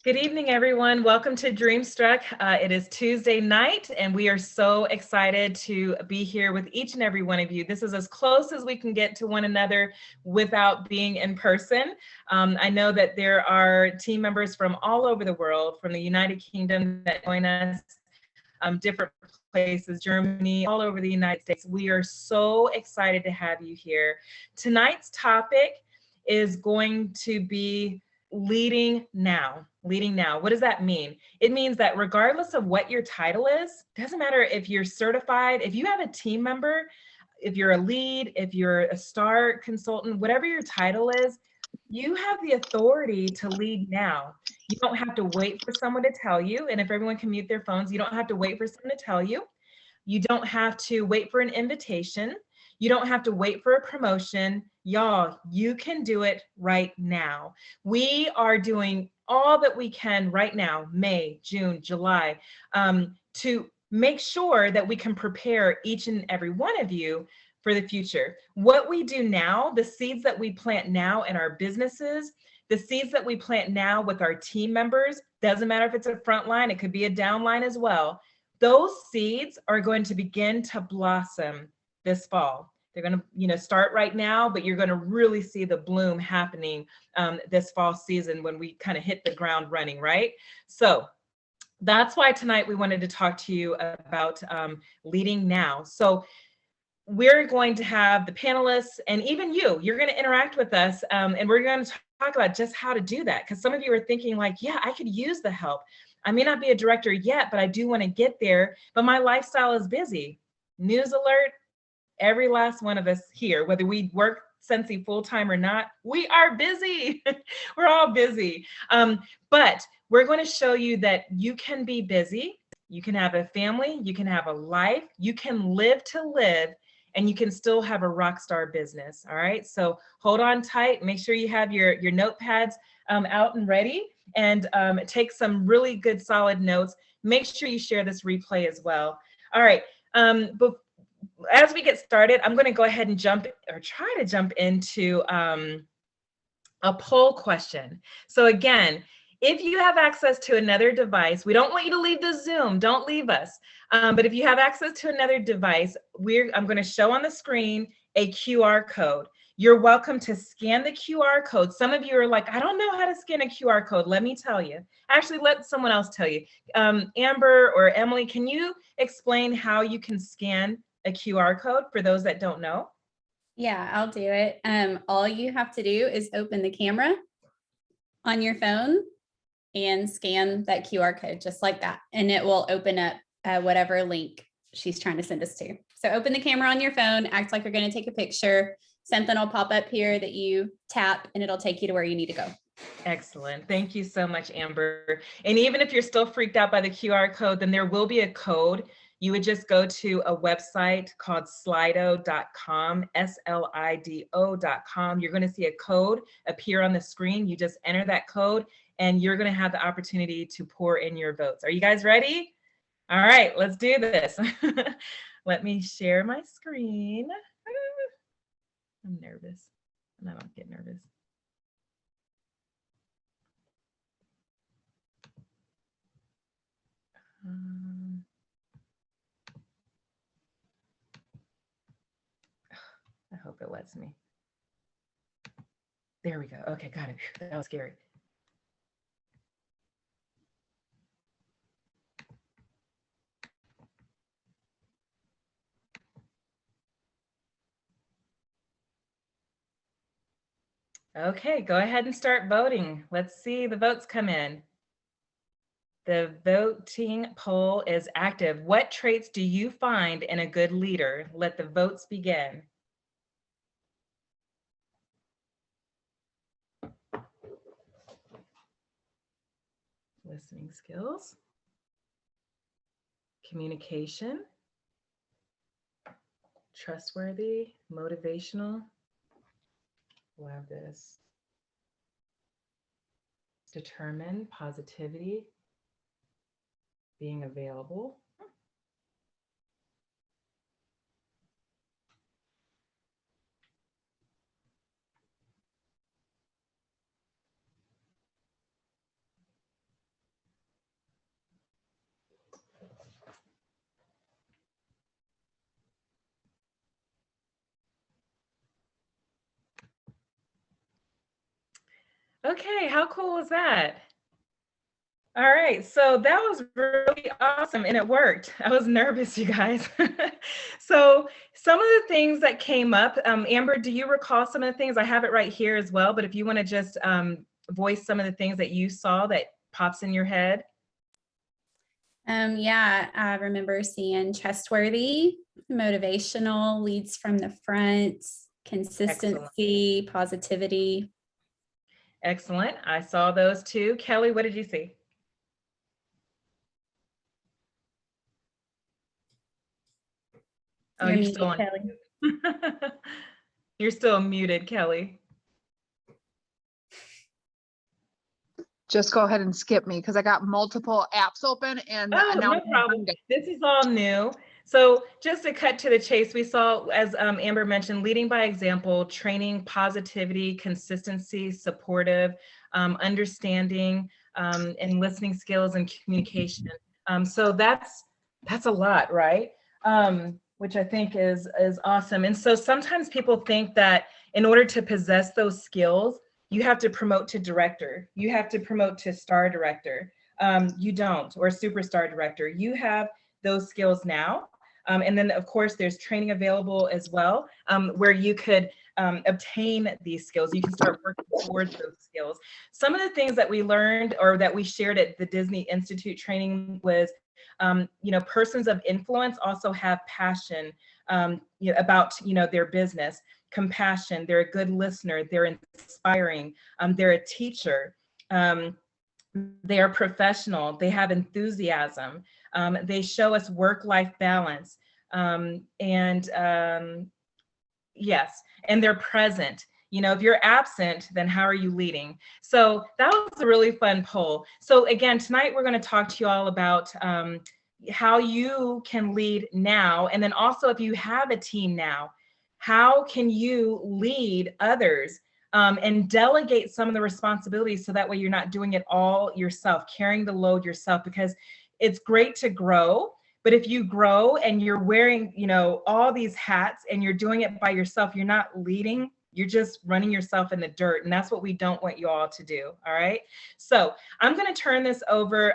Good evening, everyone. Welcome to Dreamstruck. It is Tuesday night, and we are so excited to be here with each and every one of you. This is as close as we can get to one another without being in person. I know that there are team members from all over the world, from the United Kingdom that join us, different places, Germany, all over the United States. We are so excited to have you here. Tonight's topic is going to be leading now. Leading now. What does that mean? It means that regardless of what your title is, doesn't matter if you're certified, if you have a team member, if you're a lead, if you're a star consultant, whatever your title is, you have the authority to lead now. You don't have to wait for someone to tell you. And if everyone can mute their phones, you don't have to wait for someone to tell you. You don't have to wait for an invitation. You don't have to wait for a promotion. Y'all, you can do it right now. We are doing all that we can right now, May, June, July, to make sure that we can prepare each and every one of you for the future. What we do now, the seeds that we plant now in our businesses, the seeds that we plant now with our team members, doesn't matter if it's a front line, it could be a down line as well. Those seeds are going to begin to blossom this fall. They're going to, start right now, but you're going to really see the bloom happening this fall season when we kind of hit the ground running, right? So that's why tonight we wanted to talk to you about leading now. So we're going to have the panelists and even you're going to interact with us, and we're going to talk about just how to do that. Because some of you are thinking like, yeah, I could use the help. I may not be a director yet, but I do want to get there, but my lifestyle is busy. News alert, every last one of us here, whether we work Scentsy full-time or not, we are busy. We're all busy. But we're going to show you that you can be busy, you can have a family, you can have a life, you can live to live, and you can still have a rock star business. All right. So hold on tight. Make sure you have your notepads out and ready, and take some really good solid notes. Make sure you share this replay as well. All right. But as we get started, I'm going to go ahead and try to jump into a poll question. So again, if you have access to another device, we don't want you to leave the Zoom. Don't leave us. But if you have access to another device, I'm going to show on the screen a QR code. You're welcome to scan the QR code. Some of you are like, I don't know how to scan a QR code. Let me tell you. Actually, let someone else tell you. Amber or Emily, can you explain how you can scan a QR code for those that don't know? Yeah, I'll do it. All you have to do is open the camera on your phone and scan that QR code just like that. And it will open up whatever link she's trying to send us to. So open the camera on your phone, act like you're going to take a picture. Something will pop up here that you tap and it'll take you to where you need to go. Excellent. Thank you so much, Amber. And even if you're still freaked out by the QR code, then there will be a code. You would just go to a website called slido.com, SLIDO.com. You're going to see a code appear on the screen. You just enter that code and you're going to have the opportunity to pour in your votes. Are you guys ready? All right, let's do this. Let me share my screen. I'm nervous, and I don't get nervous. I hope it lets me. There we go. Okay, got it. That was scary. Okay, go ahead and start voting. Let's see the votes come in. The voting poll is active. What traits do you find in a good leader? Let the votes begin. Listening skills, communication, trustworthy, motivational. Love this. Determined, positivity, being available. Okay, how cool was that? All right, so that was really awesome and it worked. I was nervous, you guys. So some of the things that came up, Amber, do you recall some of the things? I have it right here as well, but if you want to just voice some of the things that you saw that pops in your head. Yeah, I remember seeing trustworthy, motivational, leads from the front, consistency, positivity. Excellent. I saw those too. Kelly, what did you see? Oh, You're you're muted, still on. Kelly. You're still muted, Kelly. Just go ahead and skip me because I got multiple apps open and Oh, now no problem. This is all new. So just to cut to the chase, we saw, as Amber mentioned, leading by example, training, positivity, consistency, supportive, understanding, and listening skills and communication. So that's a lot, right? Which I think is awesome. And so sometimes people think that in order to possess those skills, you have to promote to director. You have to promote to star director. You don't, or superstar director. You have those skills now. And then of course there's training available as well, where you could obtain these skills. You can start working towards those skills. Some of the things that we learned or that we shared at the Disney Institute training was, persons of influence also have passion about, their business, compassion, they're a good listener, they're inspiring, they're a teacher. They are professional, they have enthusiasm, they show us work-life balance, yes, and they're present. If you're absent, then how are you leading? So that was a really fun poll. So again, tonight we're going to talk to you all about how you can lead now, and then also if you have a team now, how can you lead others and delegate some of the responsibilities so that way you're not doing it all yourself, carrying the load yourself, because it's great to grow, but if you grow and you're wearing, all these hats and you're doing it by yourself, you're not leading, you're just running yourself in the dirt. And that's what we don't want you all to do. All right. So I'm going to turn this over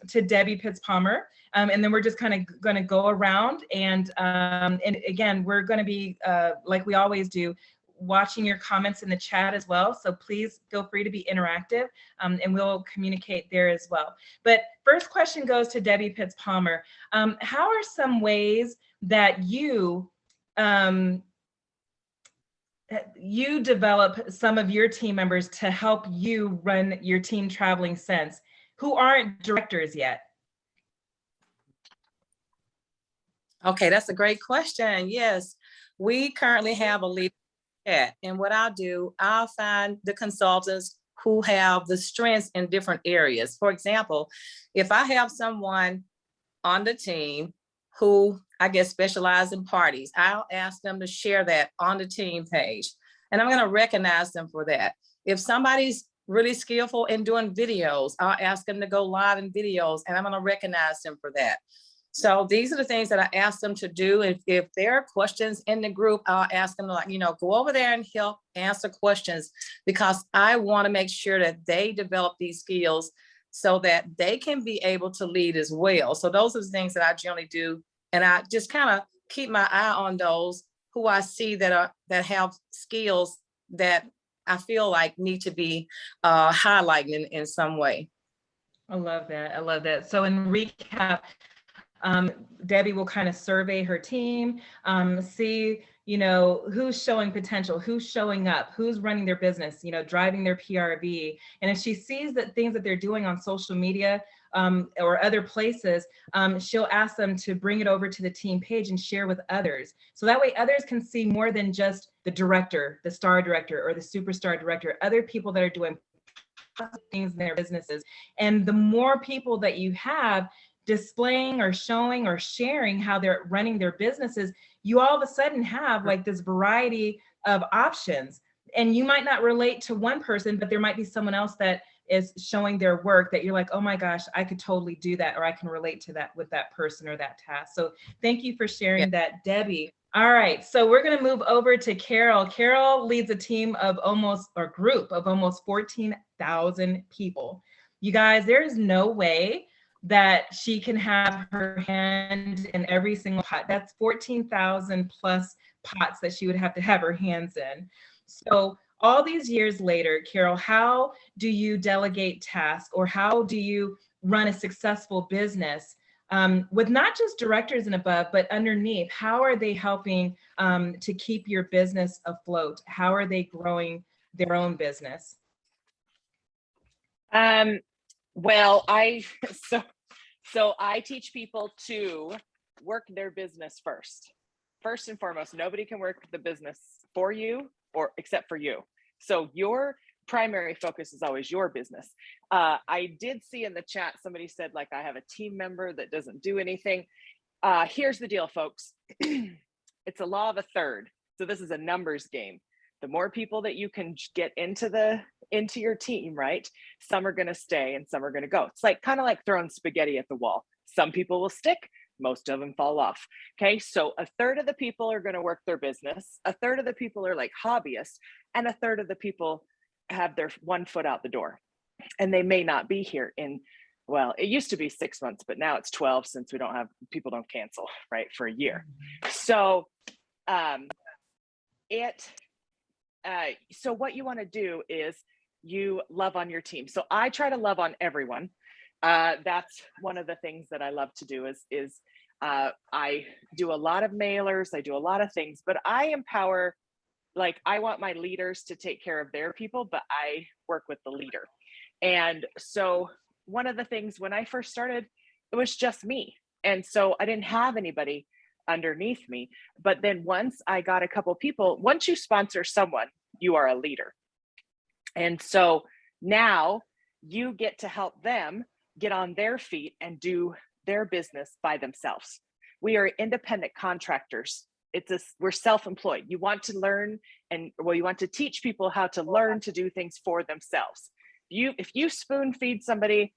to Debbie Pitts-Palmer. And then we're just kind of going to go around and again, we're going to be like we always do, watching your comments in the chat as well. So please feel free to be interactive and we'll communicate there as well. But first question goes to Debbie Pitts-Palmer. How are some ways that you develop some of your team members to help you run your team traveling Scents who aren't directors yet? Okay, that's a great question. Yes, we currently have a leader chat, and what I'll do, I'll find the consultants who have the strengths in different areas. For example, if I have someone on the team who I guess specialize in parties, I'll ask them to share that on the team page, and I'm going to recognize them for that. If somebody's really skillful in doing videos, I'll ask them to go live in videos, and I'm going to recognize them for that. So these are the things that I ask them to do. If there are questions in the group, I'll ask them to go over there and help answer questions, because I want to make sure that they develop these skills so that they can be able to lead as well. So those are the things that I generally do. And I just kind of keep my eye on those who I see that have skills that I feel like need to be highlighted in some way. I love that. I love that. So in recap, Debbie will kind of survey her team, see, who's showing potential, who's showing up, who's running their business, driving their PRV. And if she sees that things that they're doing on social media or other places, she'll ask them to bring it over to the team page and share with others. So that way others can see more than just the director, the star director, or the superstar director, other people that are doing things in their businesses. And the more people that you have displaying or showing or sharing how they're running their businesses, you all of a sudden have like this variety of options. And you might not relate to one person, but there might be someone else that is showing their work that you're like, oh my gosh, I could totally do that, or I can relate to that with that person or that task. So thank you for sharing that, Debbie. All right, so we're going to move over to Carol. Carol leads a team of group of almost 14,000 people. You guys, there is no way that she can have her hand in every single pot. That's 14,000 plus pots that she would have to have her hands in. So all these years later, Carol, how do you delegate tasks, or how do you run a successful business with not just directors and above, but underneath? How are they helping to keep your business afloat? How are they growing their own business? Well, so I teach people to work their business first. First and foremost, nobody can work the business for you or except for you. So your primary focus is always your business. I did see in the chat, somebody said, like, I have a team member that doesn't do anything. Here's the deal, folks. It's a law of a third. So this is a numbers game. The more people that you can get into your team, right? Some are going to stay and some are going to go. It's like kind of like throwing spaghetti at the wall. Some people will stick, most of them fall off. Okay, so a third of the people are going to work their business, a third of the people are like hobbyists, and a third of the people have their one foot out the door. And they may not be here in, well, it used to be 6 months, but now it's 12 since people don't cancel, right, for a year. So so what you want to do is you love on your team. So I try to love on everyone. That's one of the things that I love to do is I do a lot of mailers, I do a lot of things, but I empower, like, I want my leaders to take care of their people, but I work with the leader. And so one of the things when I first started, it was just me. And so I didn't have anybody underneath me. But then once I got a couple people, once you sponsor someone, you are a leader. And so now you get to help them get on their feet and do their business by themselves. We are independent contractors. We're self-employed. You want to learn you want to teach people how to learn to do things for themselves. If you spoon feed somebody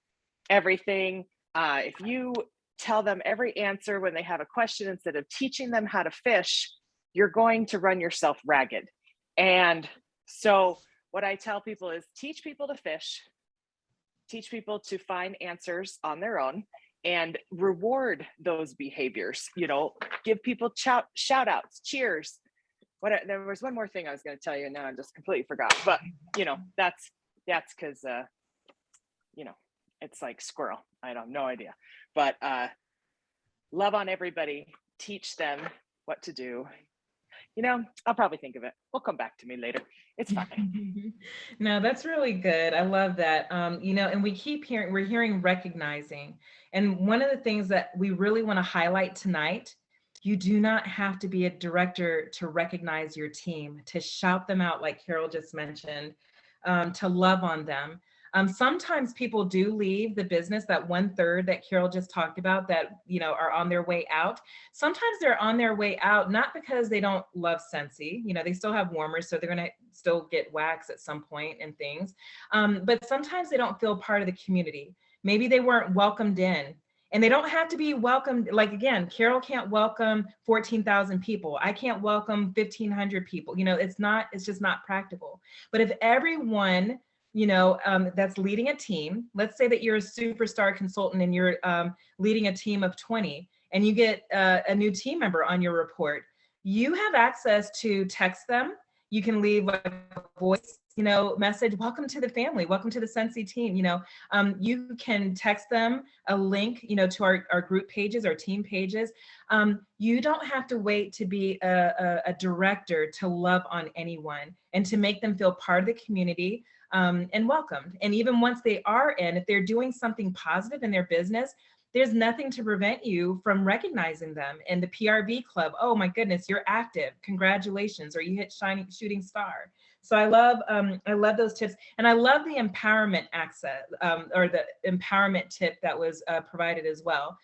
everything, if you tell them every answer when they have a question instead of teaching them how to fish, you're going to run yourself ragged. And so what I tell people is teach people to fish, teach people to find answers on their own, and reward those behaviors. Give people shout outs, cheers. There was one more thing I was going to tell you, and now I just completely forgot. But that's because it's like squirrel. I have no idea. But love on everybody, teach them what to do. I'll probably think of it. We'll come back to me later. It's fine. No, that's really good. I love that. And we're hearing recognizing. And one of the things that we really want to highlight tonight, you do not have to be a director to recognize your team, to shout them out like Carol just mentioned, to love on them. Sometimes people do leave the business, that 1/3 that Carol just talked about, that are on their way out. Sometimes they're on their way out not because they don't love Scentsy. They still have warmers, so they're going to still get wax at some point and things. But sometimes they don't feel part of the community. Maybe they weren't welcomed in. And they don't have to be welcomed. Like, again, Carol can't welcome 14,000 people. I can't welcome 1,500 people. It's just not practical. But if everyone that's leading a team, let's say that you're a superstar consultant and you're leading a team of 20, and you get a new team member on your report, you have access to text them. You can leave a voice message, welcome to the family, welcome to the Scentsy team. You can text them a link to our group pages, our team pages. You don't have to wait to be a director to love on anyone and to make them feel part of the community and welcomed. And even once they are in, if they're doing something positive in their business, there's nothing to prevent you from recognizing them in the PRV club. Oh my goodness, you're active, congratulations, or you hit shooting star. So I love those tips. And I love the empowerment access or the empowerment tip that was provided as well.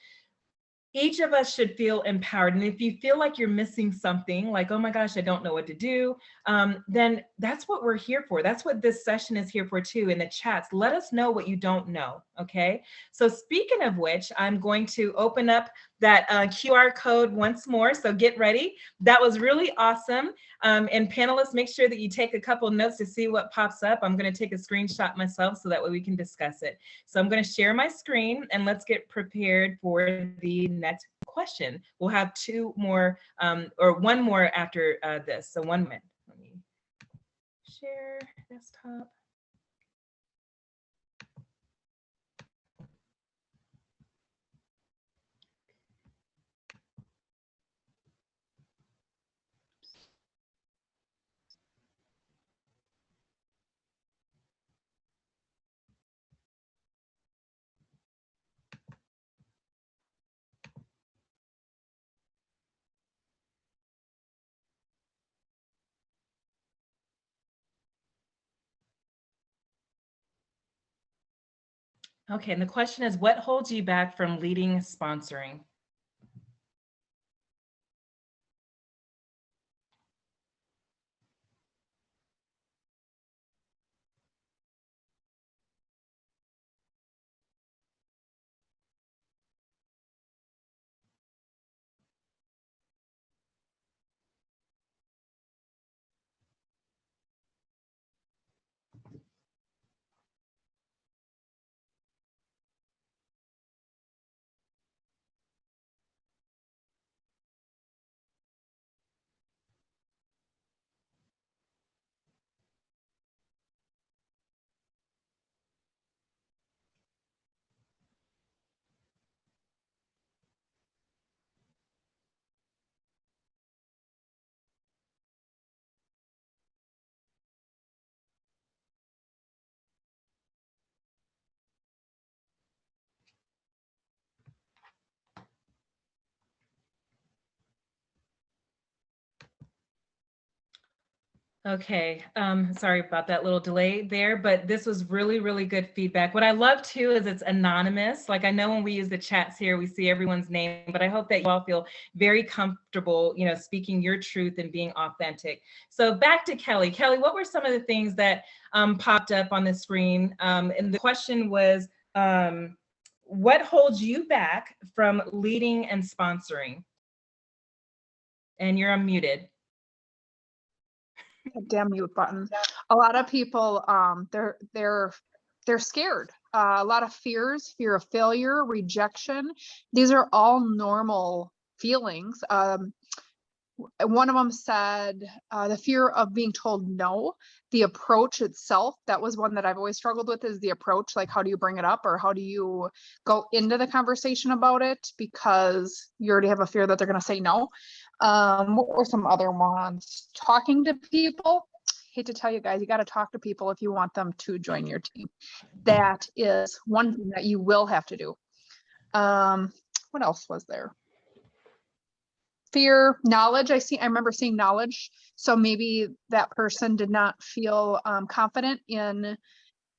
Each of us should feel empowered. And if you feel like you're missing something, like, oh my gosh, I don't know what to do, then that's what we're here for. That's what this session is here for too, in the chats. Let us know what you don't know, okay? So speaking of which, I'm going to open up that QR code once more. So get ready. That was really awesome. And panelists, make sure that you take a couple notes to see what pops up. I'm going to take a screenshot myself so that way we can discuss it. So I'm going to share my screen and let's get prepared for the next question. We'll have two more or one more after this. So 1 minute. Let me share desktop. Okay, and the question is, what holds you back from leading sponsoring? Okay, sorry about that little delay there, but this was really, really good feedback. What I love too is it's anonymous. Like I know when we use the chats here, we see everyone's name, but I hope that you all feel very comfortable, you know, speaking your truth and being authentic. So back to Kelly. Kelly, what were some of the things that popped up on the screen? And the question was, what holds you back from leading and sponsoring? And you're unmuted. Damn mute button. A lot of people, they're scared. A lot of fears, fear of failure, rejection. These are all normal feelings. One of them said the fear of being told no, the approach itself. That was one that I've always struggled with, is the approach. Like, how do you bring it up, or how do you go into the conversation about it, because you already have a fear that they're going to say no. What were some other ones? Talking to people. Hate to tell you guys, you got to talk to people if you want them to join your team. That is one thing that you will have to do. What else was there? Fear, knowledge. I remember seeing knowledge. So maybe that person did not feel confident in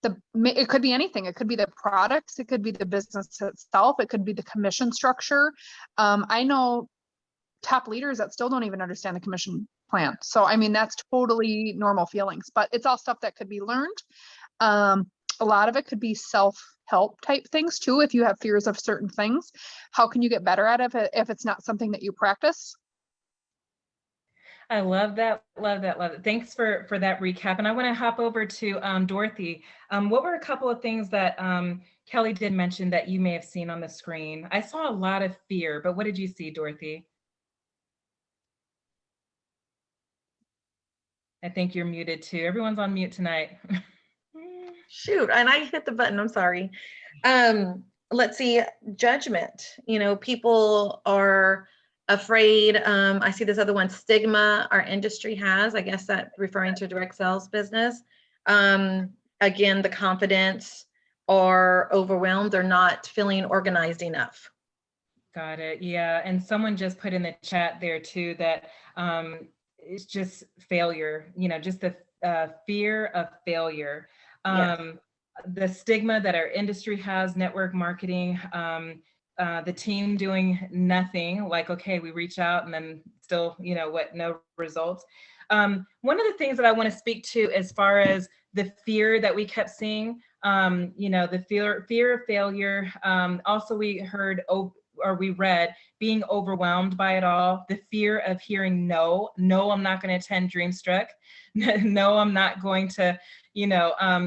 it could be anything. It could be the products. It could be the business itself. It could be the commission structure. I know top leaders that still don't even understand the commission plan. So, I mean, that's totally normal feelings, but it's all stuff that could be learned. A lot of it could be self-help type things too. If you have fears of certain things, how can you get better at it if it's not something that you practice? I love that, love that, love it. Thanks for that recap. And I want to hop over to Dorothy. What were a couple of things that Kelly did mention that you may have seen on the screen? I saw a lot of fear, but what did you see, Dorothy? I think you're muted too. Everyone's on mute tonight. Shoot, and I hit the button, I'm sorry. Let's see, judgment. You know, people are afraid. I see this other one, stigma our industry has. I guess that referring to direct sales business. Again, the confidence or overwhelmed or not feeling organized enough. Got it. Yeah. And someone just put in the chat there too that it's just failure, you know, just the fear of failure. Yes. The stigma that our industry has, network marketing, the team doing nothing, like, okay, we reach out and then still, you know, no results. One of the things that I want to speak to as far as the fear that we kept seeing, you know, the fear of failure. Also, we heard we read, being overwhelmed by it all, the fear of hearing no, I'm not going to attend Dreamstruck. No, I'm not going to,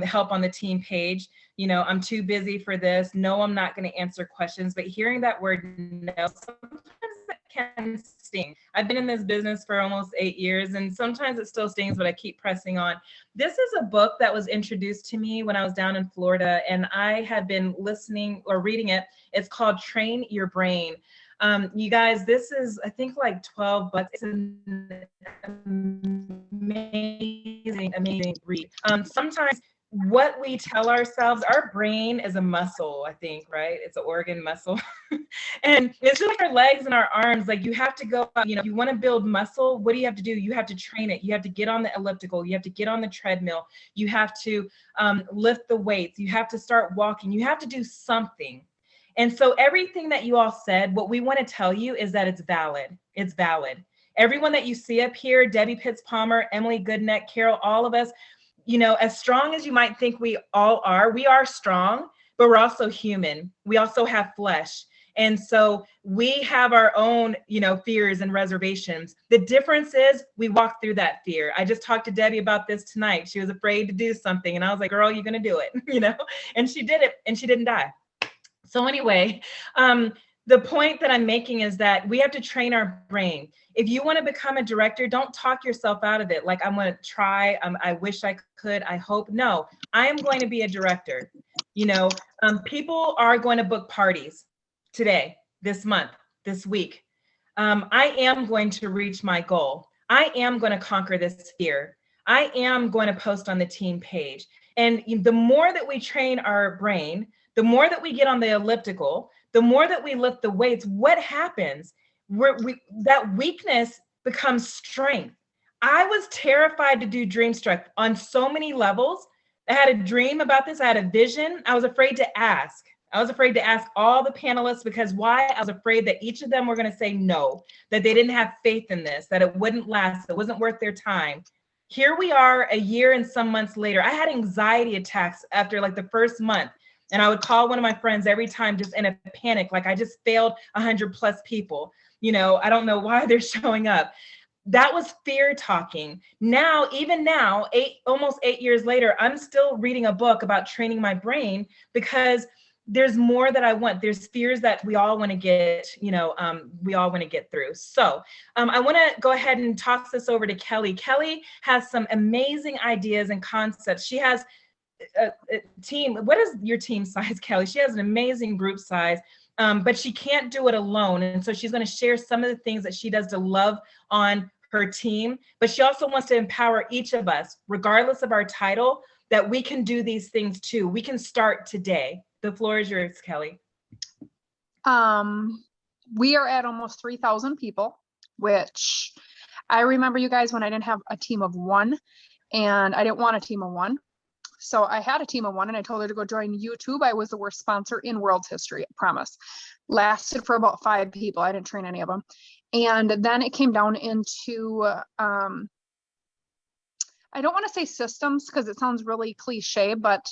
help on the team page. I'm too busy for this. No, I'm not going to answer questions. But hearing that word no, sometimes that can sting. I've been in this business for almost 8 years, and sometimes it still stings, but I keep pressing on. This is a book that was introduced to me when I was down in Florida, and I had been listening or reading it. It's called Train Your Brain. You guys, this is, I think, like $12. It's an amazing read. Sometimes what we tell ourselves, our brain is a muscle, I think, right? It's an organ muscle. And it's just like our legs and our arms. Like, you have to go, you want to build muscle. What do you have to do? You have to train it. You have to get on the elliptical. You have to get on the treadmill. You have to lift the weights. You have to start walking. You have to do something. And so everything that you all said, what we want to tell you is that it's valid. It's valid. Everyone that you see up here, Debbie Pitts-Palmer, Emily Goodneck, Carol, all of us, as strong as you might think we all are, we are strong, but we're also human. We also have flesh. And so we have our own, fears and reservations. The difference is we walk through that fear. I just talked to Debbie about this tonight. She was afraid to do something. And I was like, girl, you're going to do it, and she did it, and she didn't die. So anyway, the point that I'm making is that we have to train our brain. If you want to become a director, don't talk yourself out of it. Like, I'm going to try. I wish I could. I hope. No, I am going to be a director. People are going to book parties today, this month, this week. I am going to reach my goal. I am going to conquer this fear. I am going to post on the team page. And the more that we train our brain, the more that we get on the elliptical, the more that we lift the weights, what happens? That weakness becomes strength. I was terrified to do Dreamstruck on so many levels. I had a dream about this. I had a vision. I was afraid to ask. I was afraid to ask all the panelists, because why? I was afraid that each of them were going to say no, that they didn't have faith in this, that it wouldn't last, it wasn't worth their time. Here we are a year and some months later. I had anxiety attacks after like the first month. And I would call one of my friends every time, just in a panic, like I just failed 100+ people. I don't know why they're showing up. That was fear talking. Now, even now, almost 8 years later, I'm still reading a book about training my brain, because there's more that I want. There's fears that we all want to get, we all want to get through. So I want to go ahead and toss this over to Kelly. Kelly has some amazing ideas and concepts. She has a team. What is your team size, Kelly? She has an amazing group size, but she can't do it alone. And so she's going to share some of the things that she does to love on her team, but she also wants to empower each of us, regardless of our title, that we can do these things too. We can start today. The floor is yours, Kelly. We are at almost 3,000 people, which I remember, you guys, when I didn't have a team of one, and I didn't want a team of one. So I had a team of one, and I told her to go join YouTube. I was the worst sponsor in world's history, I promise. Lasted for about 5 people. I didn't train any of them. And then it came down into, I don't want to say systems, because it sounds really cliche, but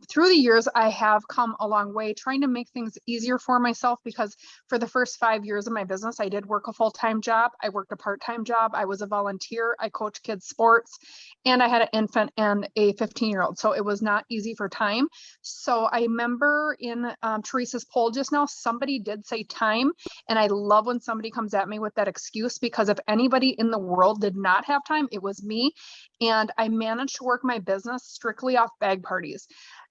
through the years, I have come a long way trying to make things easier for myself, because for the first 5 years of my business, I did work a full-time job. I worked a part-time job. I was a volunteer. I coached kids sports, and I had an infant and a 15-year-old. So it was not easy for time. So I remember in Teresa's poll just now, somebody did say time. And I love when somebody comes at me with that excuse, because if anybody in the world did not have time, it was me. And I managed to work my business strictly off bag parties.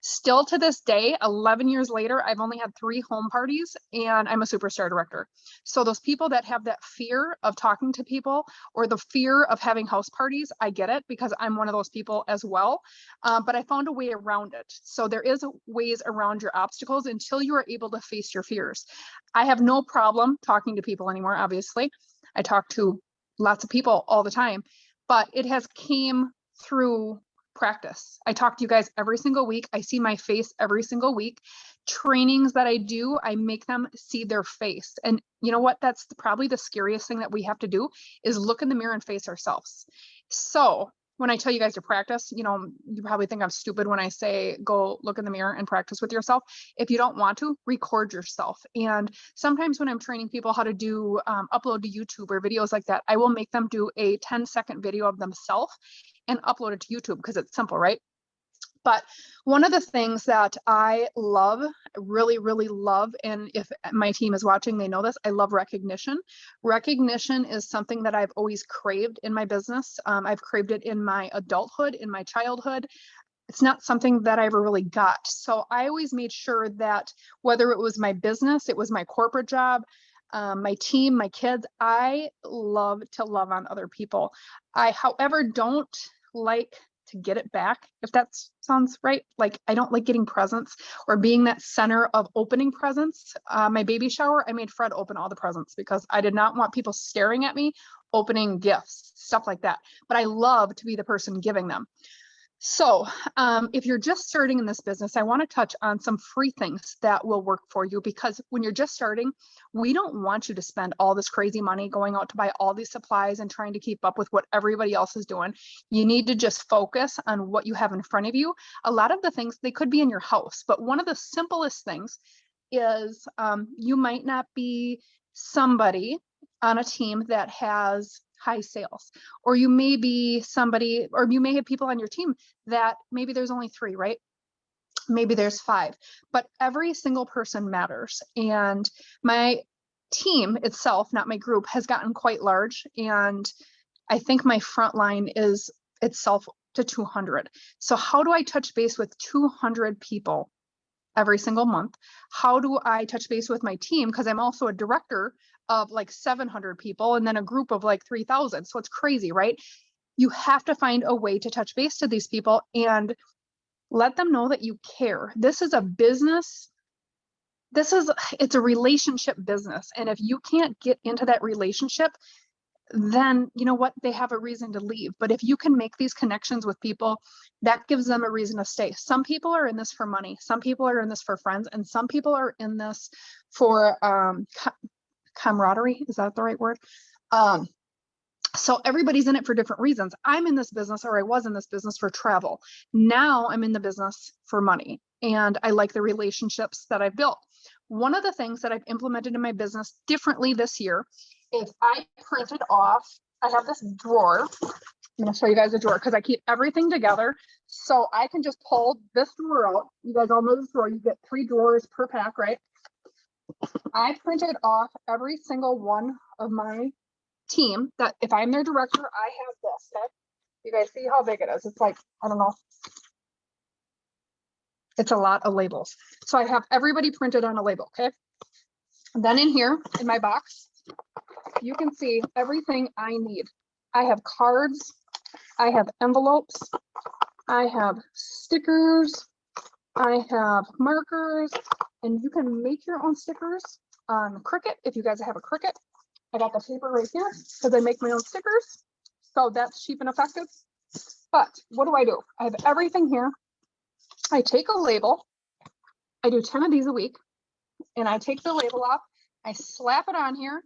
Still to this day, 11 years later, I've only had 3 home parties, and I'm a superstar director. So those people that have that fear of talking to people, or the fear of having house parties, I get it, because I'm one of those people as well. But I found a way around it. So there is ways around your obstacles until you are able to face your fears. I have no problem talking to people anymore, obviously. I talk to lots of people all the time, but it has came through practice. I talk to you guys every single week. I see my face every single week. Trainings that I do, I make them see their face. And you know what? That's probably the scariest thing that we have to do, is look in the mirror and face ourselves. So when I tell you guys to practice, you know, you probably think I'm stupid when I say, go look in the mirror and practice with yourself. If you don't want to, record yourself. And sometimes when I'm training people how to do upload to YouTube or videos like that, I will make them do a 10-second video of themselves and upload it to YouTube because it's simple, right? But one of the things that I love, really, really love, and if my team is watching, they know this, I love recognition. Recognition is something that I've always craved in my business. I've craved it in my adulthood, in my childhood. It's not something that I ever really got. So I always made sure that whether it was my business, it was my corporate job, my team, my kids, I love to love on other people. I, however, don't like to get it back, if that sounds right. Like, I don't like getting presents or being that center of opening presents. My baby shower, I made Fred open all the presents because I did not want people staring at me opening gifts, stuff like that. But I love to be the person giving them. So if you're just starting in this business, I want to touch on some free things that will work for you, because when you're just starting, we don't want you to spend all this crazy money going out to buy all these supplies and trying to keep up with what everybody else is doing. You need to just focus on what you have in front of you. A lot of the things, they could be in your house, but one of the simplest things is you might not be somebody on a team that has high sales, or you may be somebody, or you may have people on your team that maybe there's only 3, right? Maybe there's 5, but every single person matters. And my team itself, not my group, has gotten quite large. And I think my front line is itself to 200. So how do I touch base with 200 people every single month? How do I touch base with my team? Because I'm also a director of like 700 people and then a group of like 3,000. So it's crazy, right? You have to find a way to touch base to these people and let them know that you care. This is a business. It's a relationship business. And if you can't get into that relationship, then you know what, they have a reason to leave. But if you can make these connections with people, that gives them a reason to stay. Some people are in this for money, some people are in this for friends, and some people are in this for camaraderie. Is that the right word? So everybody's in it for different reasons. I'm in this business, or I was in this business, for travel. Now I'm in the business for money, and I like the relationships that I've built. One of the things that I've implemented in my business differently this year, if I printed off, I have this drawer. I'm going to show you guys a drawer because I keep everything together. So I can just pull this drawer out. You guys all know this drawer. You get 3 drawers per pack, right? I printed off every single one of my team that if I'm their director, I have this. Okay? You guys see how big it is? It's like, I don't know. It's a lot of labels. So I have everybody printed on a label. Okay. And then in here in my box, you can see everything I need. I have cards. I have envelopes. I have stickers. I have markers, and you can make your own stickers on Cricut if you guys have a Cricut. I got the paper right here because I make my own stickers. So that's cheap and effective. But what do? I have everything here. I take a label. I do 10 of these a week, and I take the label off. I slap it on here,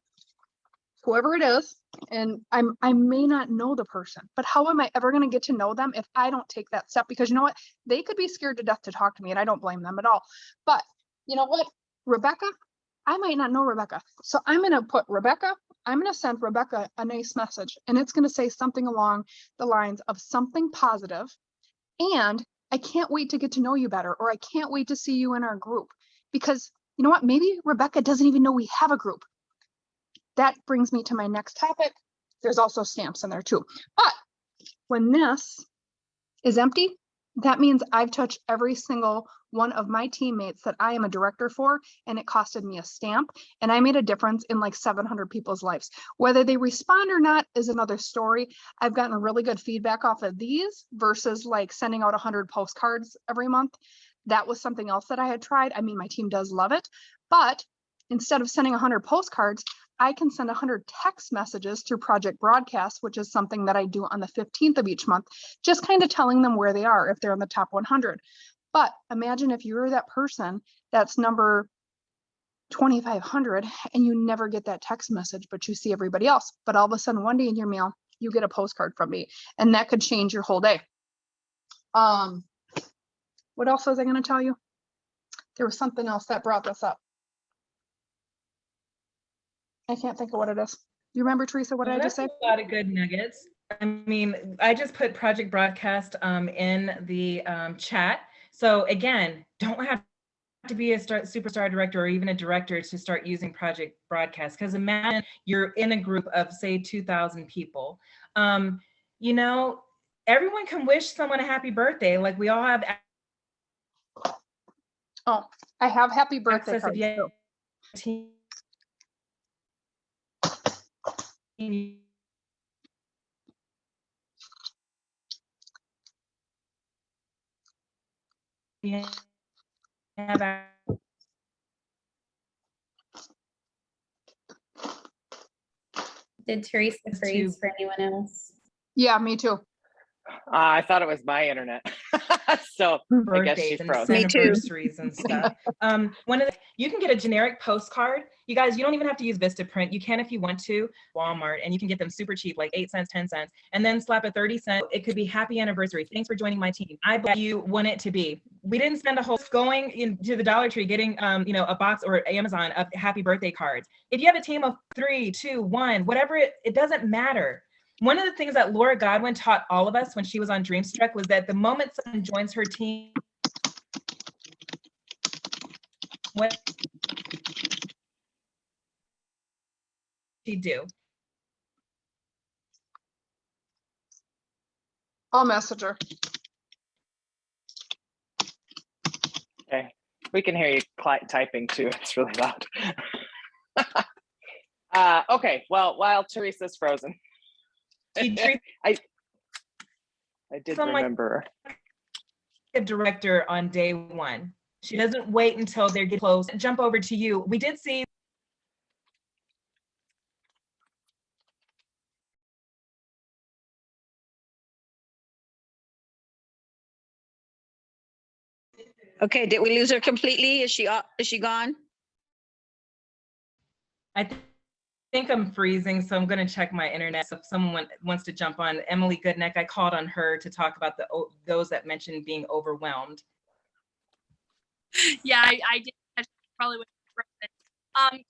whoever it is, and I may not know the person, but how am I ever going to get to know them if I don't take that step? Because you know what? They could be scared to death to talk to me, and I don't blame them at all. But you know what? Rebecca, I might not know Rebecca. So I'm going to put Rebecca, I'm going to send Rebecca a nice message, and it's going to say something along the lines of something positive, and I can't wait to get to know you better, or I can't wait to see you in our group. Because you know what? Maybe Rebecca doesn't even know we have a group. That brings me to my next topic. There's also stamps in there too. But when this is empty, that means I've touched every single one of my teammates that I am a director for, and it costed me a stamp, and I made a difference in like 700 people's lives. Whether they respond or not is another story. I've gotten really good feedback off of these versus like sending out 100 postcards every month. That was something else that I had tried. I mean, my team does love it, but instead of sending 100 postcards, I can send 100 text messages through Project Broadcast, which is something that I do on the 15th of each month, just kind of telling them where they are if they're in the top 100. But imagine if you're that person that's number 2,500 and you never get that text message, but you see everybody else. But all of a sudden, one day in your mail, you get a postcard from me, and that could change your whole day. What else was I going to tell you? There was something else that brought this up. I can't think of what it is. You remember, Teresa, what did I just say? A lot of good nuggets. I mean, I just put Project Broadcast in the chat. So again, don't have to be a superstar director or even a director to start using Project Broadcast, because imagine you're in a group of, say, 2,000 people. You know, everyone can wish someone a happy birthday. Like, we all have. Oh, I have happy birthday access if cards you too. have Did Teresa freeze for anyone else? Yeah, me too. I thought it was my internet. So I guess she's birthdays and frozen. anniversaries and stuff. You can get a generic postcard. You guys, you don't even have to use Vistaprint. You can if you want to, Walmart, and you can get them super cheap, like 8 cents, 10 cents, and then slap a 30-cent. It could be happy anniversary. Thanks for joining my team. I bet you want it to be. We didn't spend a whole going into the Dollar Tree getting a box or Amazon of happy birthday cards. If you have a team of 3, 2, 1, whatever, it doesn't matter. One of the things that Laura Godwin taught all of us when she was on Dreamstruck was that the moment someone joins her team, what she do? I'll message her. Okay, we can hear you typing too. It's really loud. Okay, well, while Teresa's frozen, I did remember a director on day one. She doesn't wait until they get close and jump over to you. We did see. Okay, did we lose her completely? Is she gone? I think I'm freezing, so I'm going to check my internet. So if someone wants to jump on, Emily Goodneck, I called on her to talk about those that mentioned being overwhelmed. Yeah, I did probably with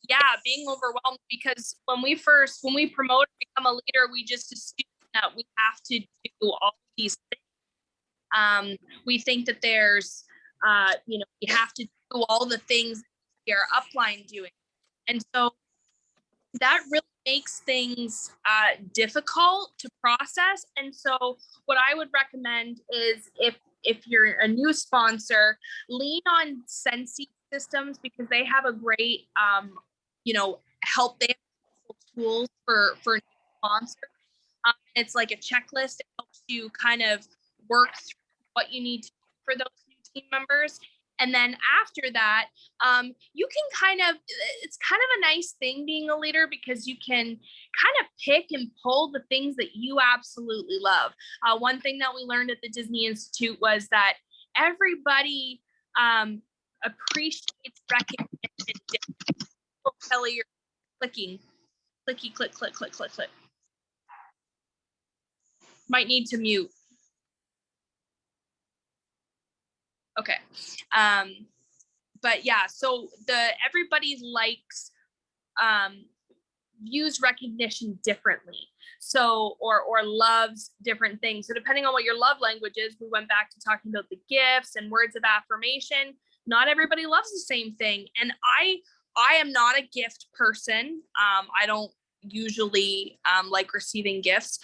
yeah, being overwhelmed, because when we promote and become a leader, we just assume that we have to do all these things. We think that there's we have to do all the things that our upline doing, and so that really makes things difficult to process. And so what I would recommend is, if you're a new sponsor, lean on Scentsy systems, because they have a great help. They have tools for sponsors. It's like a checklist. It helps you kind of work through what you need to do for those new team members. And then after that, you can it's kind of a nice thing being a leader, because you can kind of pick and pull the things that you absolutely love. One thing that we learned at the Disney Institute was that everybody appreciates recognition. Kelly, you're clicking, clicky, click, click, click, click, click. Might need to mute. Okay. But yeah, so everybody likes views recognition differently. So, or loves different things. So depending on what your love language is, we went back to talking about the gifts and words of affirmation. Not everybody loves the same thing. And I am not a gift person. I don't usually like receiving gifts.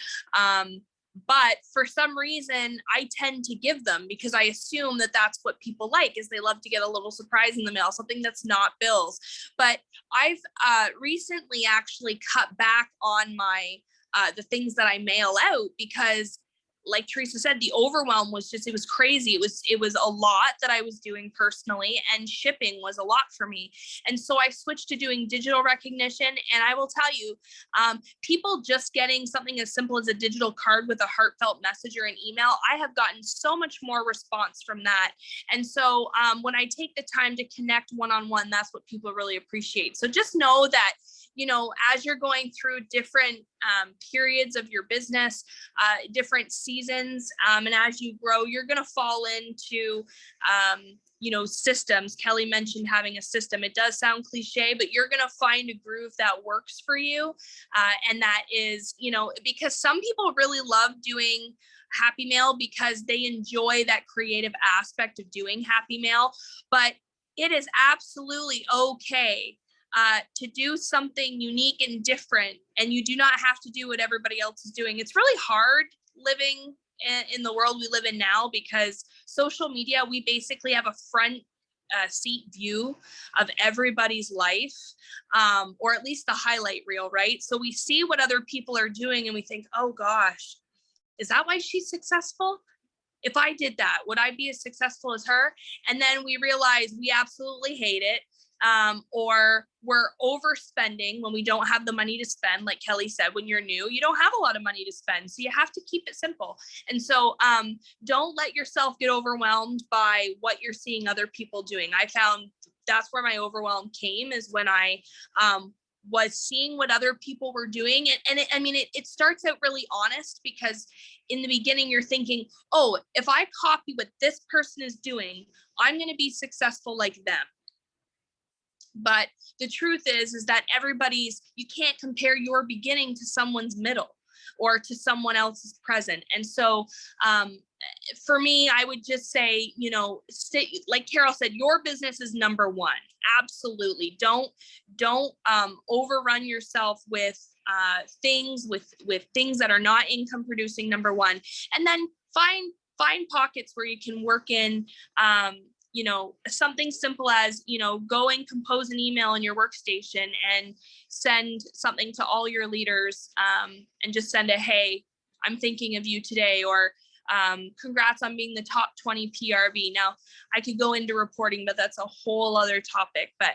But for some reason, I tend to give them, because I assume that that's what people like, is they love to get a little surprise in the mail, something that's not bills. But I've recently actually cut back on my the things that I mail out, because like Teresa said, the overwhelm was it was crazy. It was a lot that I was doing personally, and shipping was a lot for me. And so I switched to doing digital recognition. And I will tell you, people just getting something as simple as a digital card with a heartfelt message or an email, I have gotten so much more response from that. And so when I take the time to connect one-on-one, that's what people really appreciate. So just know that, as you're going through different periods of your business, different seasons. And as you grow, you're going to fall into, systems. Kelly mentioned having a system. It does sound cliche, but you're going to find a groove that works for you. And that is, because some people really love doing Happy Mail because they enjoy that creative aspect of doing Happy Mail, but it is absolutely okay to do something unique and different, and you do not have to do what everybody else is doing. It's really hard living in the world we live in now because social media, we basically have a front seat view of everybody's life, or at least the highlight reel, right? So we see what other people are doing and we think, oh gosh, is that why she's successful? If I did that, would I be as successful as her? And then we realize we absolutely hate it. Or we're overspending when we don't have the money to spend. Like Kelly said, when you're new, you don't have a lot of money to spend. So you have to keep it simple. And so don't let yourself get overwhelmed by what you're seeing other people doing. I found that's where my overwhelm came, is when I was seeing what other people were doing. And it starts out really honest, because in the beginning you're thinking, oh, if I copy what this person is doing, I'm going to be successful like them. But the truth is that you can't compare your beginning to someone's middle or to someone else's present. And so for me, I would just say, like Carol said, your business is number one. Absolutely. Don't overrun yourself with things that are not income producing, number one. And then find pockets where you can work in, something simple as, go and compose an email in your workstation and send something to all your leaders, and just send a, hey, I'm thinking of you today, or congrats on being the top 20 PRV. Now, I could go into reporting, but that's a whole other topic. But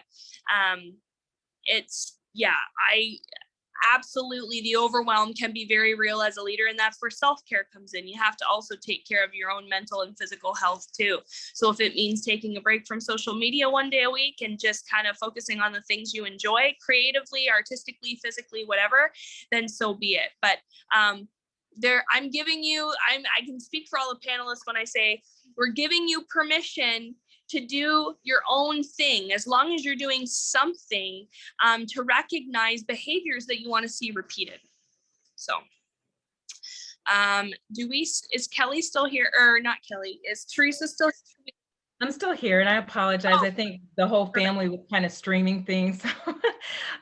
absolutely, the overwhelm can be very real as a leader, and that's where self-care comes in. You have to also take care of your own mental and physical health too. So if it means taking a break from social media one day a week and just kind of focusing on the things you enjoy creatively, artistically, physically, whatever, then so be it. But I can speak for all the panelists when I say we're giving you permission to do your own thing, as long as you're doing something to recognize behaviors that you want to see repeated. So is Kelly still here, or not Kelly? Is Teresa still here? I'm still here, and I apologize. I think the whole family was kind of streaming things.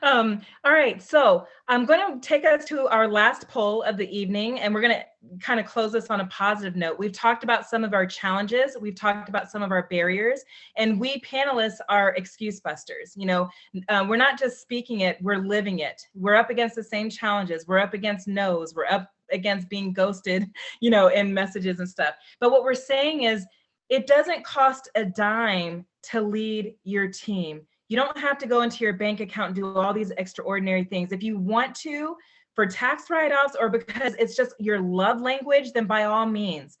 All right, so I'm going to take us to our last poll of the evening, and we're going to kind of close this on a positive note. We've talked about some of our challenges. We've talked about some of our barriers, and we panelists are excuse busters. We're not just speaking it, we're living it. We're up against the same challenges. We're up against no's. We're up against being ghosted, in messages and stuff. But what we're saying is, it doesn't cost a dime to lead your team. You don't have to go into your bank account and do all these extraordinary things. If you want to, for tax write-offs, or because it's just your love language, then by all means,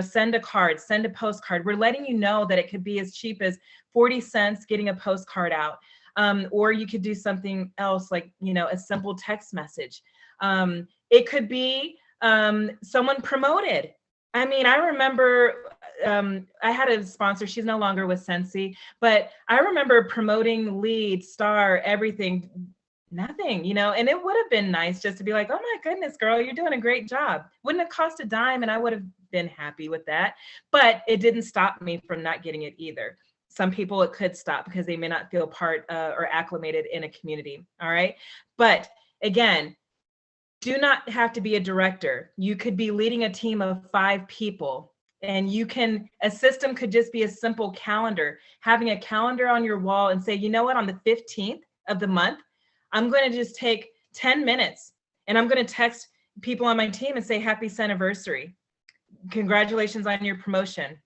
send a card, send a postcard. We're letting you know that it could be as cheap as 40 cents getting a postcard out. Or you could do something else, like, a simple text message. It could be someone promoted. I remember I had a sponsor, she's no longer with Scentsy, but I remember promoting lead, star, everything, nothing, and it would have been nice just to be like, oh my goodness, girl, you're doing a great job. Wouldn't have cost a dime, and I would have been happy with that. But it didn't stop me from not getting it either. Some people it could stop because they may not feel part or acclimated in a community. All right. But again, do not have to be a director. You could be leading a team of 5 people, and a system could just be a simple calendar, having a calendar on your wall and say, you know what, on the 15th of the month, I'm going to just take 10 minutes and I'm going to text people on my team and say, happy Scentsy, congratulations on your promotion,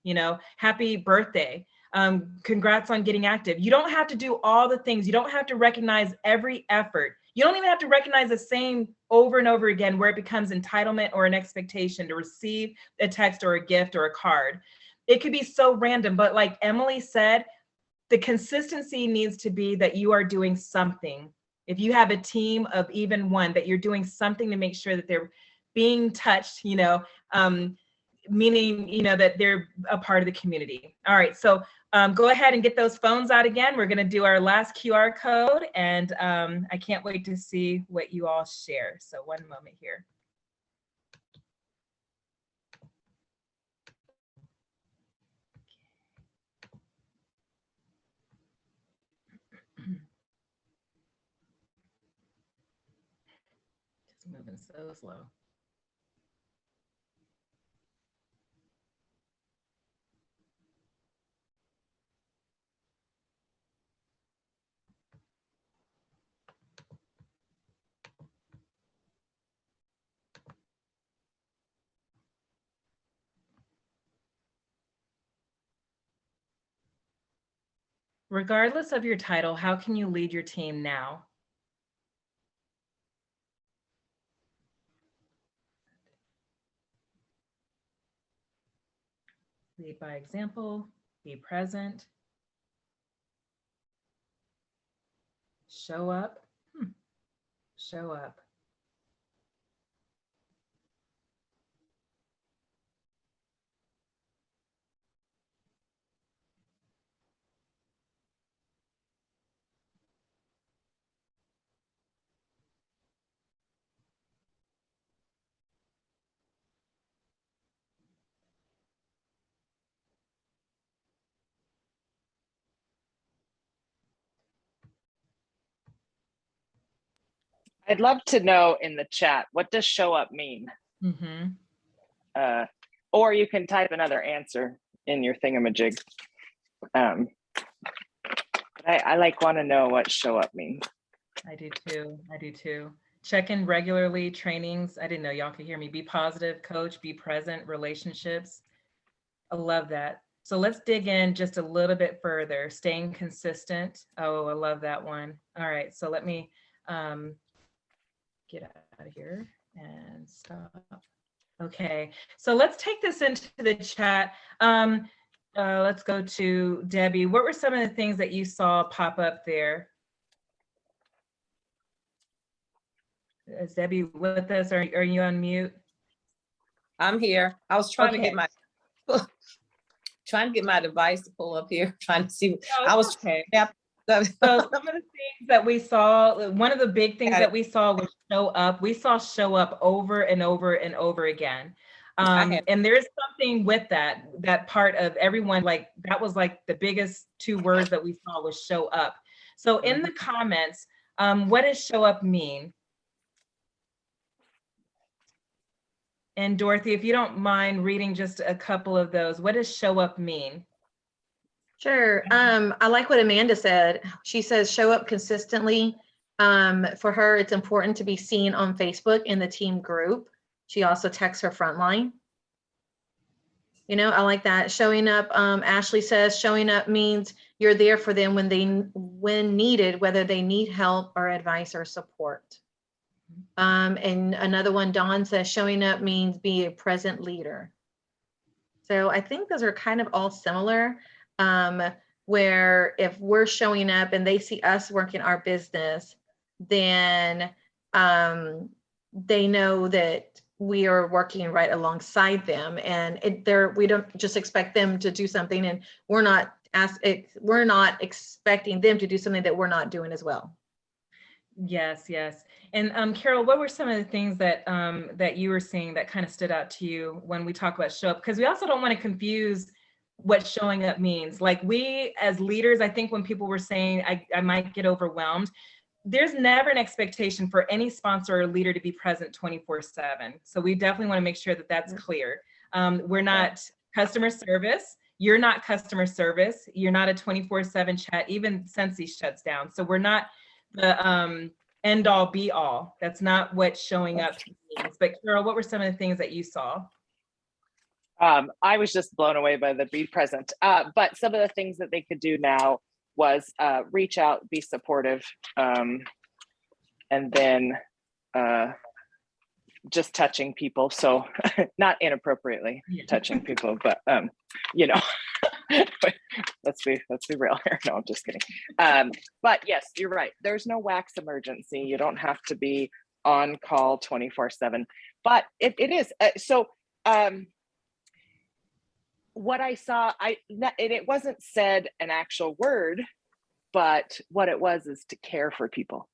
happy birthday. Congrats on getting active. You don't have to do all the things. You don't have to recognize every effort. You don't even have to recognize the same over and over again, where it becomes entitlement or an expectation to receive a text or a gift or a card. It could be so random, but like Emily said, the consistency needs to be that you are doing something If you have a team of even one, that you're doing something to make sure that they're being touched, meaning, that they're a part of the community. All right, so go ahead and get those phones out again. We're gonna do our last QR code, and I can't wait to see what you all share. So one moment here. Just moving so slow. Regardless of your title, how can you lead your team now? Lead by example, be present, show up, show up. I'd love to know in the chat, what does show up mean? Mm-hmm. Or you can type another answer in your thingamajig. I want to know what show up means. I do too. I do too. Check in regularly, trainings. I didn't know y'all could hear me. Be positive, coach, be present, relationships. I love that. So let's dig in just a little bit further. Staying consistent. Oh, I love that one. All right, so let me get out of here and stop. Okay, so let's take this into the chat. Let's go to Debbie. What were some of the things that you saw pop up there? Is Debbie with us? Are you on mute? I'm here. I was trying to Okay. get my device to pull up here, trying to see. No, I was okay. yeah. So some of the things that we saw, one of the big things that we saw was show up. We saw show up over and over and over again. And there's something with that part of everyone, like that was like the biggest two words that we saw was show up. So in the comments, what does show up mean? And Dorothy, if you don't mind reading just a couple of those, what does show up mean? Sure. I like what Amanda said. She says show up consistently. For her, it's important to be seen on Facebook in the team group. She also texts her frontline. I like that. Showing up, Ashley says showing up means you're there for them when needed, whether they need help or advice or support. And another one, Dawn says showing up means be a present leader. So I think those are kind of all similar. Where if we're showing up and they see us working our business, then they know that we are working right alongside them, and we don't just expect them to do something, and we're not expecting them to do something that we're not doing as well. Yes. And Carol, what were some of the things that that you were seeing that kind of stood out to you when we talk about show up? Because we also don't want to confuse what showing up means. Like we as leaders, I think when people were saying I might get overwhelmed, there's never an expectation for any sponsor or leader to be present 24/7. So we definitely want to make sure that that's clear. We're not customer service. You're not customer service. You're not a 24/7 chat. Even Scentsy shuts down. So we're not the end all be all. That's not what showing up means. But Carol, what were some of the things that you saw? I was just blown away by the be present. But some of the things that they could do now was reach out, be supportive, and then just touching people. So not inappropriately touching people, but Let's be real here. No, I'm just kidding. But yes, you're right. There's no wax emergency. You don't have to be on call 24/7, but it is. What I saw, and it wasn't said an actual word, but what it was is to care for people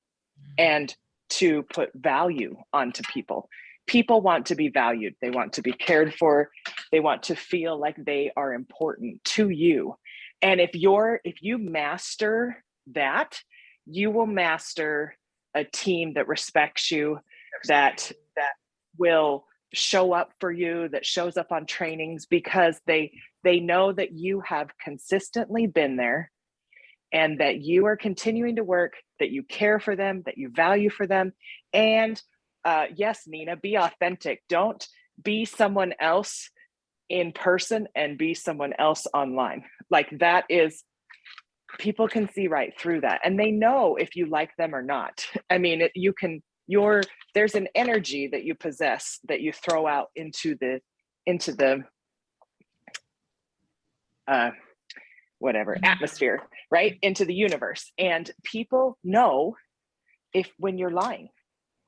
and to put value onto people. People want to be valued. They want to be cared for. They want to feel like they are important to you. And if you master that, you will master a team that respects you, that will show up for you, that shows up on trainings, because they know that you have consistently been there and that you are continuing to work, that you care for them, that you value for them. And yes, Nina, be authentic. Don't be someone else in person and be someone else online. Like, that is, people can see right through that, and they know if you like them or not. I mean, there's an energy that you possess that you throw out into the whatever atmosphere, right? Into the universe. And people know when you're lying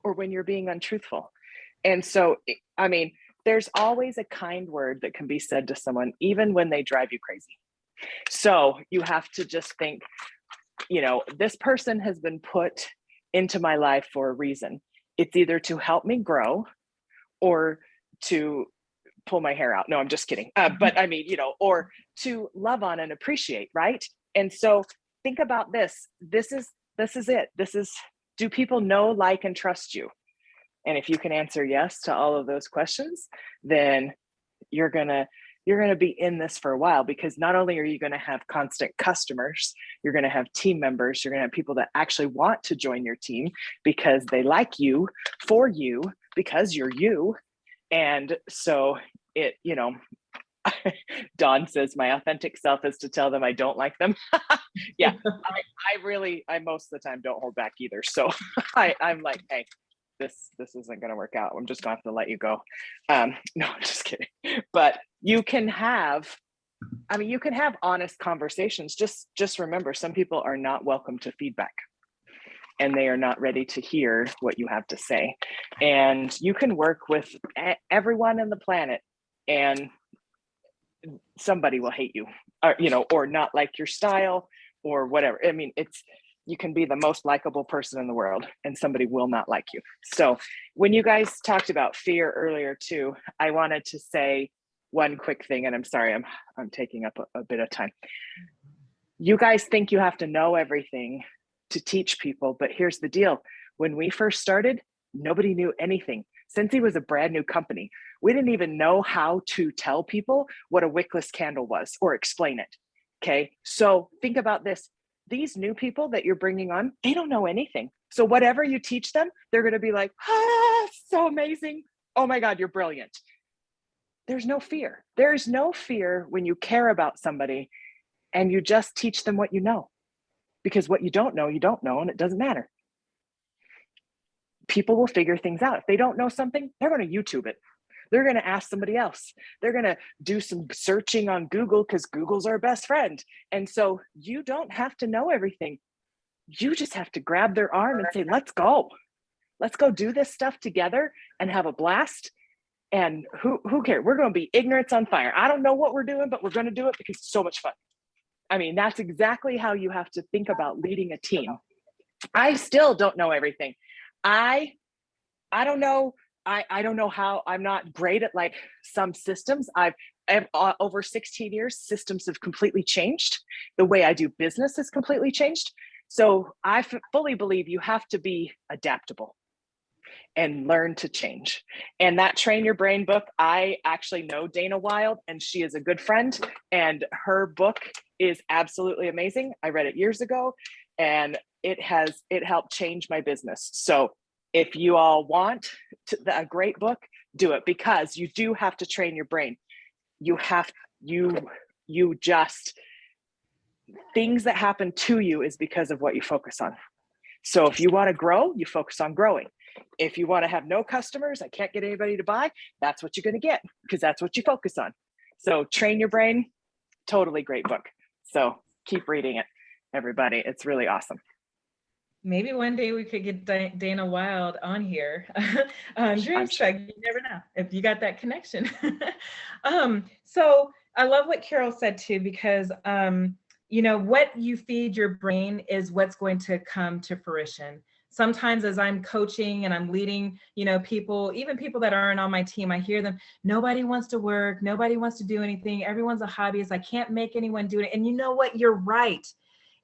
or when you're being untruthful. And so, I mean, there's always a kind word that can be said to someone, even when they drive you crazy. So you have to just think, this person has been put into my life for a reason. It's either to help me grow or to pull my hair out. No, I'm just kidding. But I mean, or to love on and appreciate, right? And so think about this. This is it. Do people know, like, and trust you? And if you can answer yes to all of those questions, then you're gonna be in this for a while, because not only are you going to have constant customers, you're going to have team members, you're going to have people that actually want to join your team because they like you, for you, because you're you. And so Dawn says, my authentic self is to tell them I don't like them. Yeah, I most of the time don't hold back either. So I'm like, hey, this isn't going to work out. I'm just going to have to let you go. No, I'm just kidding. But you can have honest conversations. Just remember, some people are not welcome to feedback, and they are not ready to hear what you have to say. And you can work with everyone on the planet, and somebody will hate you, or not like your style or whatever. I mean, you can be the most likable person in the world and somebody will not like you. So when you guys talked about fear earlier too, I wanted to say one quick thing, and I'm sorry, I'm taking up a bit of time. You guys think you have to know everything to teach people, but here's the deal. When we first started, nobody knew anything. Scentsy was a brand new company. We didn't even know how to tell people what a wickless candle was or explain it. Okay, so think about this. These new people that you're bringing on, they don't know anything. So whatever you teach them, they're going to be like, so amazing. Oh my God, you're brilliant. There's no fear. There's no fear when you care about somebody and you just teach them what you know. Because what you don't know, and it doesn't matter. People will figure things out. If they don't know something, they're going to YouTube it. They're going to ask somebody else. They're going to do some searching on Google, because Google's our best friend. And so you don't have to know everything. You just have to grab their arm and say, let's go. Let's go do this stuff together and have a blast. And who cares? We're going to be ignorance on fire. I don't know what we're doing, but we're going to do it because it's so much fun. I mean, that's exactly how you have to think about leading a team. I still don't know everything. I don't know. I don't know how. I'm not great at like some systems. I've over 16 years, systems have completely changed. The way I do business has completely changed. So I fully believe you have to be adaptable and learn to change. And that Train Your Brain book, I actually know Dana Wilde, and she is a good friend, and her book is absolutely amazing. I read it years ago, and it helped change my business. So if you all want a great book, do it, because you do have to train your brain. You just, things that happen to you is because of what you focus on. So if you want to grow, you focus on growing. If you want to have no customers, I can't get anybody to buy, that's what you're going to get, because that's what you focus on. So train your brain, totally great book. So keep reading it, everybody. It's really awesome. Maybe one day we could get Dana Wild on here. Dreamstruck, sure. you never know if you got that connection. So I love what Carol said too, because you know, what you feed your brain is what's going to come to fruition. Sometimes as I'm coaching and I'm leading, you know, people, even people that aren't on my team, I hear them, nobody wants to work, nobody wants to do anything, everyone's a hobbyist, I can't make anyone do it. And you know what, you're right.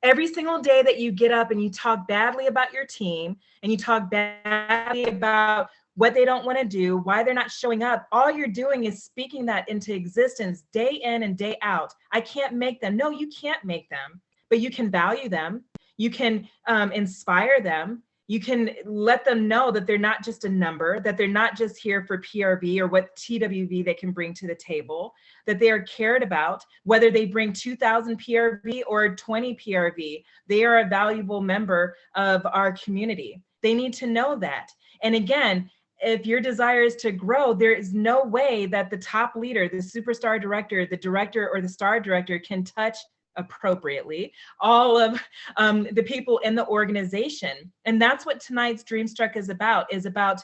Every single day that you get up and you talk badly about your team and you talk badly about what they don't want to do, why they're not showing up, all you're doing is speaking that into existence day in and day out. I can't make them. No, you can't make them, but you can value them. You can inspire them. You can let them know that they're not just a number, that they're not just here for PRV or what TWV they can bring to the table, that they are cared about, whether they bring 2,000 PRV or 20 PRV, they are a valuable member of our community. They need to know that. And again, if your desire is to grow, there is no way that the top leader, the superstar director, the director, or the star director can touch appropriately all of the people in the organization. And that's what tonight's Dreamstruck is about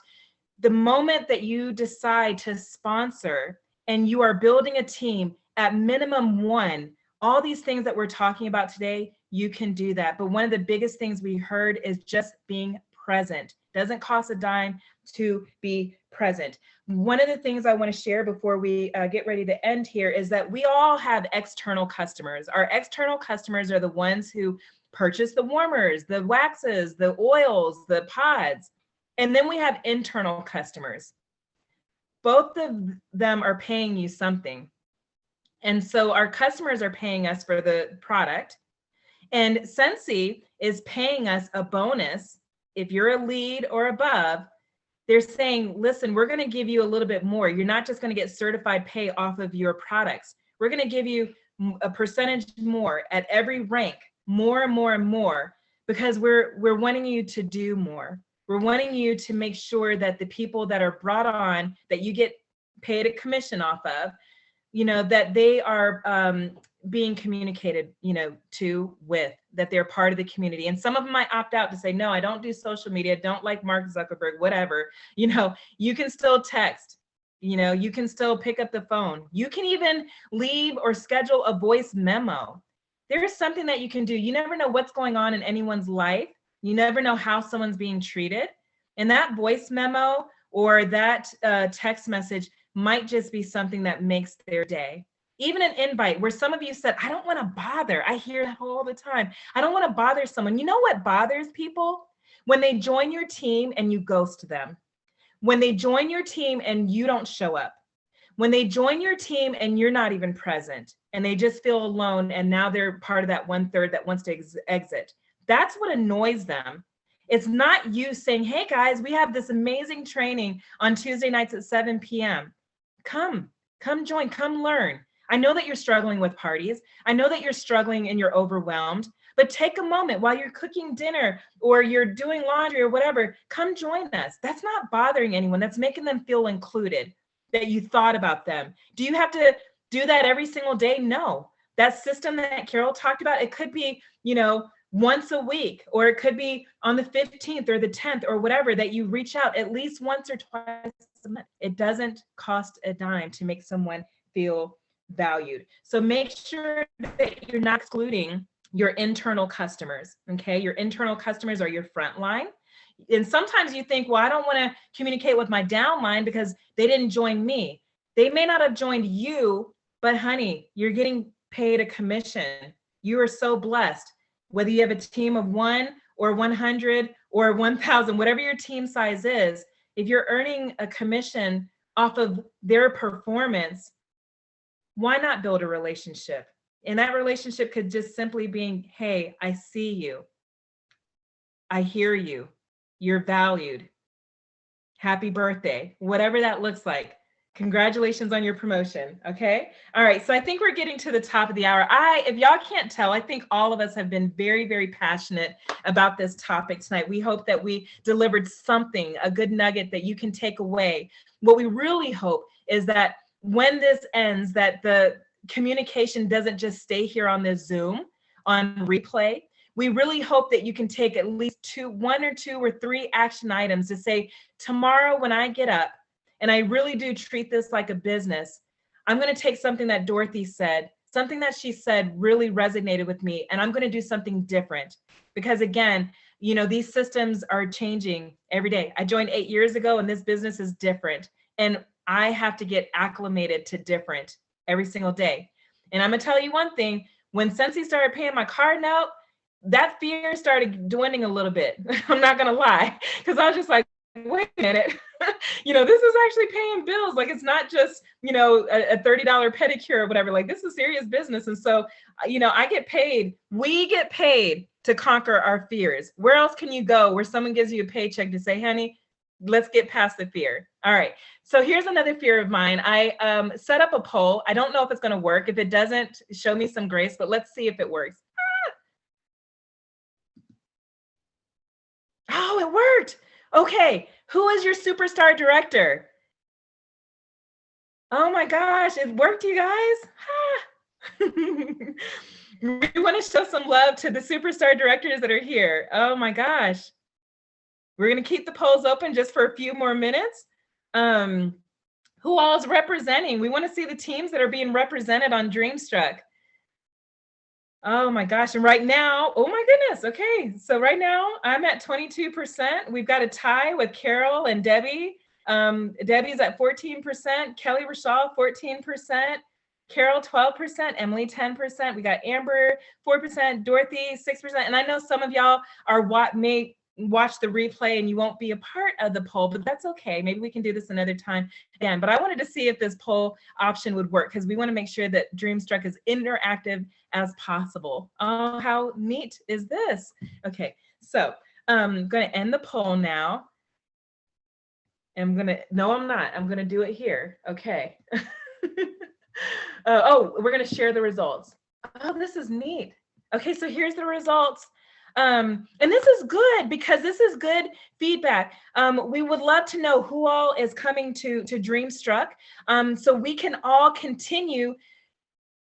the moment that you decide to sponsor and you are building a team at minimum one, all these things that we're talking about today, you can do that. But one of the biggest things we heard is just being present. Doesn't cost a dime to be present. One of the things I want to share before we get ready to end here is that we all have external customers. Our external customers are the ones who purchase the warmers, the waxes, the oils, the pods. And then we have internal customers. Both of them are paying you something. And so our customers are paying us for the product. And Scentsy is paying us a bonus. If you're a lead or above, they're saying, listen, we're going to give you a little bit more. You're not just going to get certified pay off of your products. We're going to give you a percentage more at every rank, more and more and more, because we're wanting you to do more. We're wanting you to make sure that the people that are brought on, that you get paid a commission off of, you know, that they are being communicated, you know, with, that they're part of the community. And some of them might opt out to say, no, I don't do social media, don't like Mark Zuckerberg, whatever. You know, you can still text, you know, you can still pick up the phone. You can even leave or schedule a voice memo. There is something that you can do. You never know what's going on in anyone's life. You never know how someone's being treated. And that voice memo or that text message might just be something that makes their day. Even an invite where some of you said, I don't want to bother. I hear that all the time. I don't want to bother someone. You know what bothers people? When they join your team and you ghost them. When they join your team and you don't show up. When they join your team and you're not even present and they just feel alone and now they're part of that 1/3 that wants to exit. That's what annoys them. It's not you saying, hey guys, we have this amazing training on Tuesday nights at 7 p.m. Come join, come learn. I know that you're struggling with parties. I know that you're struggling and you're overwhelmed, but take a moment while you're cooking dinner or you're doing laundry or whatever, come join us. That's not bothering anyone. That's making them feel included, that you thought about them. Do you have to do that every single day? No. That system that Carol talked about, it could be, you know, once a week, or it could be on the 15th or the 10th or whatever, that you reach out at least once or twice a month. It doesn't cost a dime to make someone feel valued. So make sure that you're not excluding your internal customers, okay? Your internal customers are your front line. And sometimes you think, well, I don't want to communicate with my downline because they didn't join me. They may not have joined you, but honey, you're getting paid a commission. You are so blessed. Whether you have a team of 1 or 100 or 1,000, whatever your team size is, if you're earning a commission off of their performance, why not build a relationship? And that relationship could just simply be, hey, I see you. I hear you. You're valued. Happy birthday, whatever that looks like. Congratulations on your promotion, okay? All right, so I think we're getting to the top of the hour. If y'all can't tell, I think all of us have been very, very passionate about this topic tonight. We hope that we delivered something, a good nugget that you can take away. What we really hope is that when this ends, that the communication doesn't just stay here on this Zoom on replay. We really hope that you can take at least one or two or three action items to say, tomorrow when I get up, and I really do treat this like a business, I'm going to take something that Dorothy said, something that she said really resonated with me, and I'm going to do something different. Because again, you know, these systems are changing every day. I joined 8 years ago and this business is different. And I have to get acclimated to different every single day. And I'm gonna tell you one thing, when Scentsy started paying my card note, that fear started dwindling a little bit. I'm not gonna lie, because I was just like, wait a minute, you know, this is actually paying bills. Like, it's not just, you know, a $30 pedicure or whatever. Like, this is serious business. And so, you know, we get paid to conquer our fears. Where else can you go where someone gives you a paycheck to say, honey, let's get past the fear? All right. So here's another fear of mine. I set up a poll. I don't know if it's going to work. If it doesn't, show me some grace, but let's see if it works. Oh, it worked. Okay. Who is your superstar director? Oh my gosh, it worked, you guys. We want to show some love to the superstar directors that are here. Oh my gosh. We're going to keep the polls open just for a few more minutes. Who all is representing? We want to see the teams that are being represented on Dreamstruck. Oh my gosh. And right now, oh my goodness. Okay. So right now I'm at 22%. We've got a tie with Carol and Debbie. Debbie's at 14%, Kelly Rashal, 14%, Carol, 12%, Emily, 10%. We got Amber, 4%, Dorothy, 6%. And I know some of y'all may watch the replay and you won't be a part of the poll, but that's okay. Maybe we can do this another time again. But I wanted to see if this poll option would work because we want to make sure that Dreamstruck is interactive as possible. Oh, how neat is this? Okay, so I'm going to end the poll now. No, I'm not. I'm going to do it here. Okay. Oh, we're going to share the results. Oh, this is neat. Okay, so here's the results. And this is good because this is good feedback. We would love to know who all is coming to Dreamstruck so we can all continue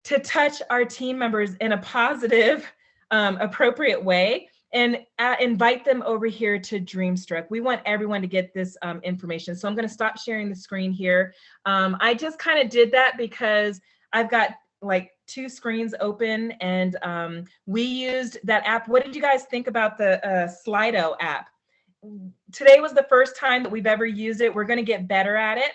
to touch our team members in a positive, appropriate way and invite them over here to Dreamstruck. We want everyone to get this information. So I'm going to stop sharing the screen here. I just kind of did that because I've got like 2 screens open and we used that app. What did you guys think about the Slido app? Today was the first time that we've ever used it. We're going to get better at it.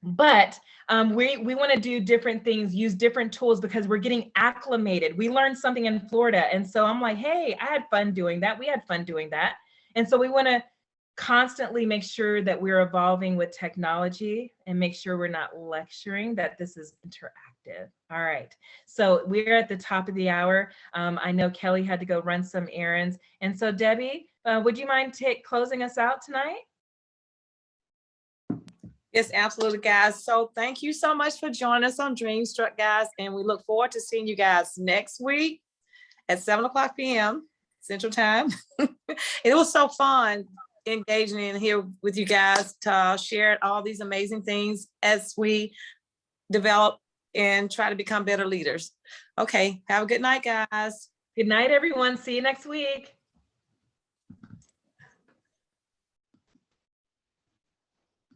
But we want to do different things, use different tools because we're getting acclimated. We learned something in Florida. And so I'm like, hey, I had fun doing that. We had fun doing that. And so we want to constantly make sure that we're evolving with technology and make sure we're not lecturing, that this is interactive. All right. So we're at the top of the hour. I know Kelly had to go run some errands. And so Debbie, would you mind closing us out tonight? Yes, absolutely, guys. So thank you so much for joining us on Dreamstruck, guys. And we look forward to seeing you guys next week at 7:00 p.m. Central Time. It was so fun engaging in here with you guys to share all these amazing things as we develop and try to become better leaders. Okay, have a good night, guys. Good night, everyone. See you next week.